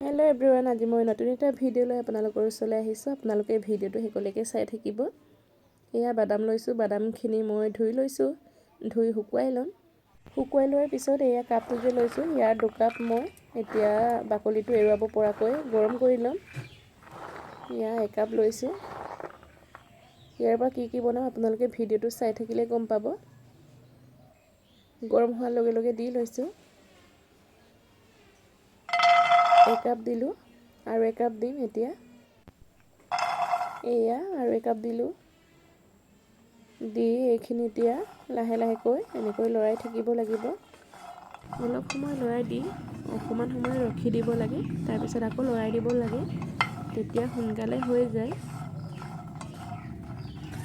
Hello' everyone, আজি মই নতুন এটা ভিডিঅ' লৈ আপোনালোকৰ ওচৰলৈ আহিছোঁ। আপোনালোকে ভিডিঅ'টো শেষলৈকে চাই থাকিব। এয়া বাদাম লৈছোঁ, বাদামখিনি মই ধুই লৈছোঁ, ধুই শুকুৱাই ল'ম। শুকুৱাই লোৱাৰ পিছত এয়া কাপটো যে লৈছোঁ, ইয়াৰ 2 কাপ মই এতিয়া বাকলিটো এৰুৱাব পৰাকৈ গৰম কৰি ল'ম। এয়া 1 কাপ লৈছোঁ। ইয়াৰ পৰা কি বনাম আপোনালোকে ভিডিঅ'টো চাই থাকিলে গম পাব। গৰম হোৱাৰ লগে লগে দি লৈছোঁ। 1 কাপ দিলোঁ আৰু 1 কাপ দিম এতিয়া। এয়া আৰু 1 কাপ দিলোঁ। দি এইখিনি এতিয়া লাহে লাহেকৈ এনেকৈ লৰাই থাকিব লাগিব। অলপ সময় লৰাই দি অকণমান সময় ৰখি দিব লাগে, তাৰপিছত আকৌ লৰাই দিব লাগে, তেতিয়া সোনকালে হৈ যায়।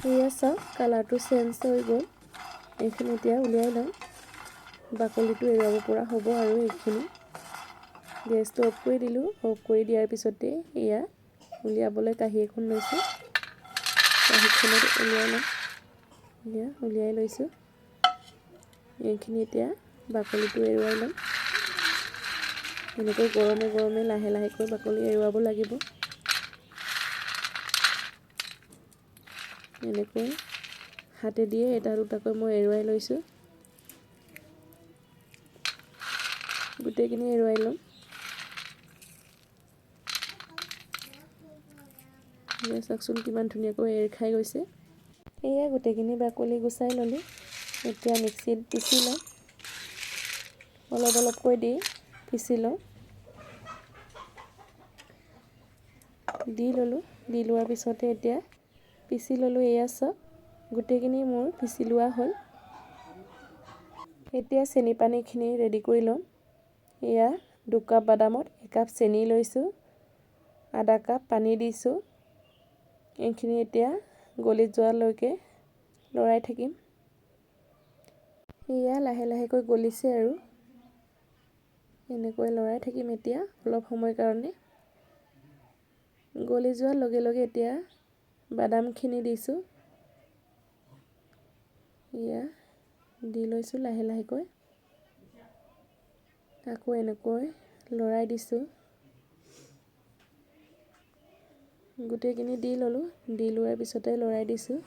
এয়া চাওক, কালাৰটো চেঞ্জ হৈ গ'ল। এইখিনি এতিয়া উলিয়াই লওঁ। বাকলিটো এৰুৱাব পৰা হ'ব আৰু এইখিনি। গেছটো অফ কৰি দিলোঁ। অফ কৰি দিয়াৰ পিছতে এয়া উলিয়াবলৈ কাঁহী এখন লৈছোঁ। কাঁহীখনত উলিয়াই ল'ম। এয়া উলিয়াই লৈছোঁ। এইখিনি এতিয়া বাকলিটো এৰুৱাই ল'ম। এনেকৈ গৰমে গৰমে লাহে লাহেকৈ বাকলি এৰুৱাব লাগিব। এনেকৈ হাতেদিয়ে এটা দুটাকৈ মই এৰুৱাই লৈছোঁ। গোটেইখিনি এৰুৱাই ল'ম। চাওকচোন কিমান ধুনীয়াকৈ এৰ খাই গৈছে। এয়া গোটেইখিনি বাকলি গুচাই ল'লোঁ। এতিয়া মিক্সিত পিচি লওঁ। অলপ অলপকৈ দি পিচি লওঁ। দি ল'লোঁ। দি লোৱাৰ পিছতে এতিয়া পিচি ল'লোঁ। এয়া চাওক, গোটেইখিনি মোৰ পিচি লোৱা হ'ল। এতিয়া চেনি পানীখিনি ৰেডি কৰি ল'ম। এয়া 2 কাপ বাদামত 1 কাপ চেনি লৈছোঁ, আধা কাপ পানী দিছোঁ। এইখিনি এতিয়া গলি যোৱালৈকে লৰাই থাকিম। এয়া লাহে লাহেকৈ গলিছে আৰু এনেকৈ লৰাই থাকিম এতিয়া অলপ সময়ৰ কাৰণে। গলি যোৱাৰ লগে লগে এতিয়া বাদামখিনি দিছোঁ। এয়া দি লৈছোঁ লাহে লাহেকৈ। আকৌ এনেকৈ লৰাই দিছোঁ। গোটেইখিনি দি ল'লোঁ। দি লোৱাৰ পিছতে লৰাই দিছোঁ।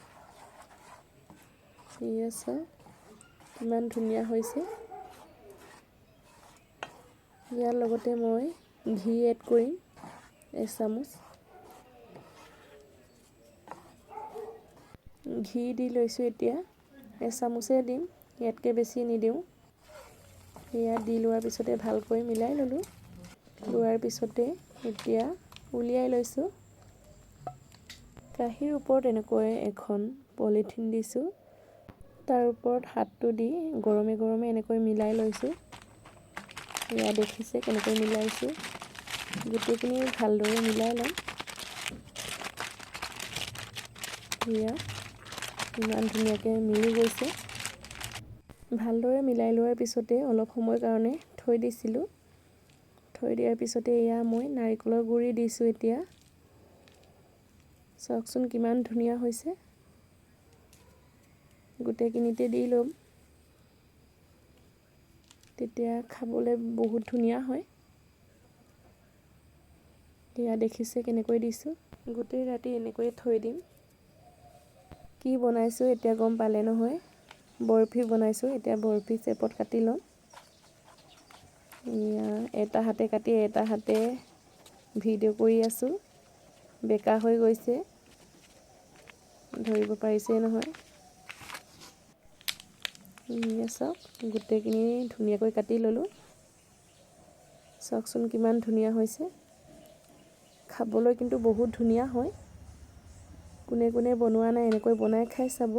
এয়া চাওক কিমান ধুনীয়া হৈছে। ইয়াৰ লগতে মই ঘি এড কৰিম 1 চামুচ। ঘি দি লৈছোঁ এতিয়া। 1 চামুচে দিম, ইয়াতকৈ বেছি নিদিওঁ। এয়া দি লোৱাৰ পিছতে ভালকৈ মিলাই ল'লোঁ। লোৱাৰ পিছতে এতিয়া উলিয়াই লৈছোঁ। কাঁহীৰ ওপৰত এনেকৈ এখন পলিথিন দিছোঁ। তাৰ ওপৰত হাতটো দি গৰমে গৰমে এনেকৈ মিলাই লৈছোঁ। এয়া দেখিছে কেনেকৈ মিলাইছোঁ। গোটেইখিনি ভালদৰে মিলাই ল'ম। এয়া ইমান ধুনীয়াকৈ মিলি গৈছে। ভালদৰে মিলাই লোৱাৰ পিছতে অলপ সময়ৰ কাৰণে থৈ দিছিলোঁ। থৈ দিয়াৰ পিছতে এয়া মই নাৰিকলৰ গুড়ি দিছোঁ এতিয়া। চাওকচোন কিমান ধুনীয়া হৈছে। গোটেইখিনিতে দি ল'ম, তেতিয়া খাবলৈ বহুত ধুনীয়া হয়। এয়া দেখিছে কেনেকৈ দিছোঁ। গোটেই ৰাতি এনেকৈয়ে থৈ দিম। কি বনাইছোঁ এতিয়া গম পালে নহয়। বৰফি বনাইছোঁ। এতিয়া বৰফি চেপত কাটি ল'ম। এয়া এটা হাতে কাটি এটা হাতে ভিডিঅ' কৰি আছোঁ। বেকা হৈ গৈছে, ধৰিব পাৰিছে নহয়। এয়া চাওক, গোটেইখিনি ধুনীয়াকৈ কাটি ল'লোঁ। চাওকচোন কিমান ধুনীয়া হৈছে। খাবলৈ কিন্তু বহুত ধুনীয়া হয়। কোনে কোনে বনোৱা নাই এনেকৈ বনাই খাই চাব।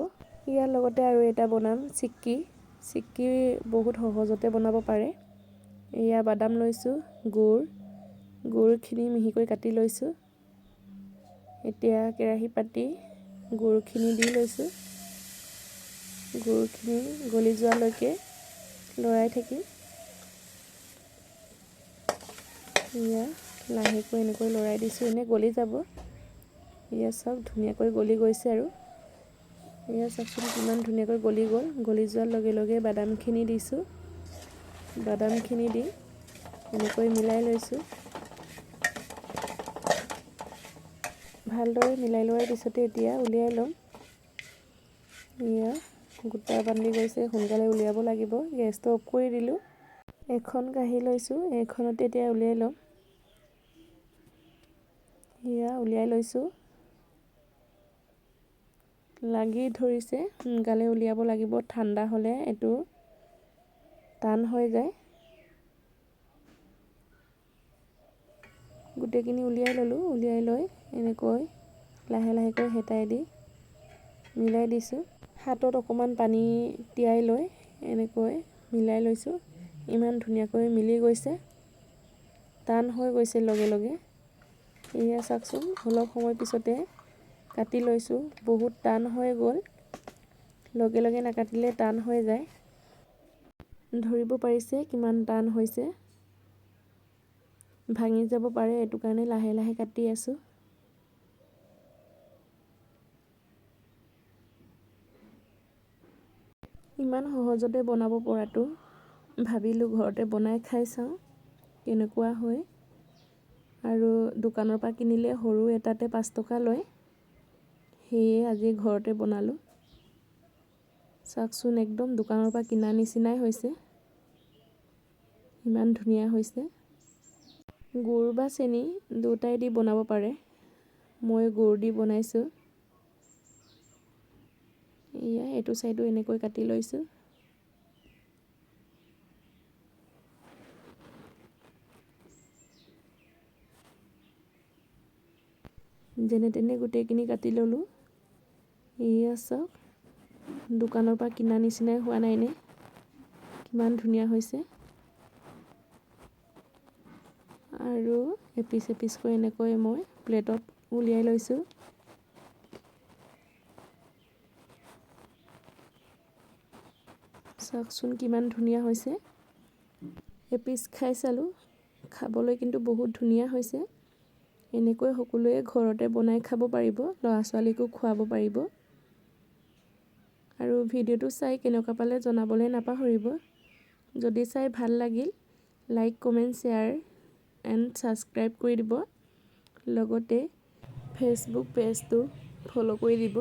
ইয়াৰ লগতে আৰু এটা বনাম চিক্কি। চিক্কি বহুত সহজতে বনাব পাৰে। এয়া বাদাম লৈছোঁ, গুড়খিনি মিহিকৈ কাটি লৈছোঁ। এতিয়া কেৰাহী পাতি গুড়খিনি দি লৈছোঁ। গুড়খিনি গলি যোৱালৈকে লৰাই থাকিম। এয়া লাহেকৈ এনেকৈ লৰাই দিছোঁ, এনেই গলি যাব। এয়া চাওক ধুনীয়াকৈ গলি গৈছে আৰু এয়া চাওকচোন কিমান ধুনীয়াকৈ গলি গ'ল। গলি যোৱাৰ লগে লগে বাদামখিনি দিছোঁ। বাদামখিনি দি এনেকৈ মিলাই লৈছোঁ। ভালদৰে মিলাই লোৱাৰ পিছতে এতিয়া উলিয়াই ল'ম। এয়া গোটা বান্ধি গৈছে, সোনকালে উলিয়াব লাগিব। গেছটো অফ কৰি দিলোঁ। এখন কাঁহী লৈছোঁ, এইখনতে এতিয়া উলিয়াই ল'ম। এয়া উলিয়াই লৈছোঁ। লাগি ধৰিছে, সোনকালে উলিয়াব লাগিব। ঠাণ্ডা হ'লে এইটো টান হৈ যায়। গোটেইখিনি উলিয়াই ল'লোঁ। উলিয়াই লৈ এনেকৈ লাহে লাহেকৈ হেতাই দি মিলাই দিছোঁ। হাতত অকণমান পানী তিয়াই লৈ এনেকৈ মিলাই লৈছোঁ। ইমান ধুনীয়াকৈ মিলি গৈছে, টান হৈ গৈছে লগে লগে। এয়া চাওকচোন, অলপ সময় পিছতে কাটি লৈছোঁ। বহুত টান হৈ গ'ল, লগে লগে নাকাটিলে টান হৈ যায়। ধৰিব পাৰিছে কিমান টান হৈছে, ভাঙি যাব পাৰে। এইটো কাৰণে লাহে লাহে কাটি আছোঁ। ইমান সহজতে বনাব পৰাটো ভাবিলোঁ ঘৰতে বনাই খাই চাওঁ কেনেকুৱা হয়। আৰু দোকানৰ পৰা কিনিলে সৰু এটাতে 5 টকা লয়, সেয়ে আজি ঘৰতে বনালোঁ। চাওকচোন, একদম দোকানৰ পৰা কিনা নিচিনাই হৈছে। ইমান ধুনীয়া হৈছে। গুড় বা চেনি দুটাই দি বনাব পাৰে। মই গুড় দি বনাইছোঁ। এয়া এইটো চাইডো এনেকৈ কাটি লৈছোঁ। যেনে তেনে গোটেইখিনি কাটি ল'লোঁ। এয়া চাওক, দোকানৰ পৰা কিনা নিচিনাই হোৱা নাইনে? কিমান ধুনীয়া হৈছে। আৰু এপিচ এপিচকৈ এনেকৈ মই প্লেটত উলিয়াই লৈছোঁ। চাওকচোন কিমান ধুনীয়া হৈছে। এপিচ খাই চালোঁ, খাবলৈ কিন্তু বহুত ধুনীয়া হৈছে। এনেকৈ সকলোৱে ঘৰতে বনাই খাব পাৰিব, ল'ৰা ছোৱালীকো খুৱাব পাৰিব। আৰু ভিডিঅ'টো চাই কেনেকুৱা পালে জনাবলৈ নাপাহৰিব। যদি চাই ভাল লাগিল, like, comment, share and subscribe কৰি দিব। লগতে ফেচবুক পেজটো ফ'ল' কৰি দিব।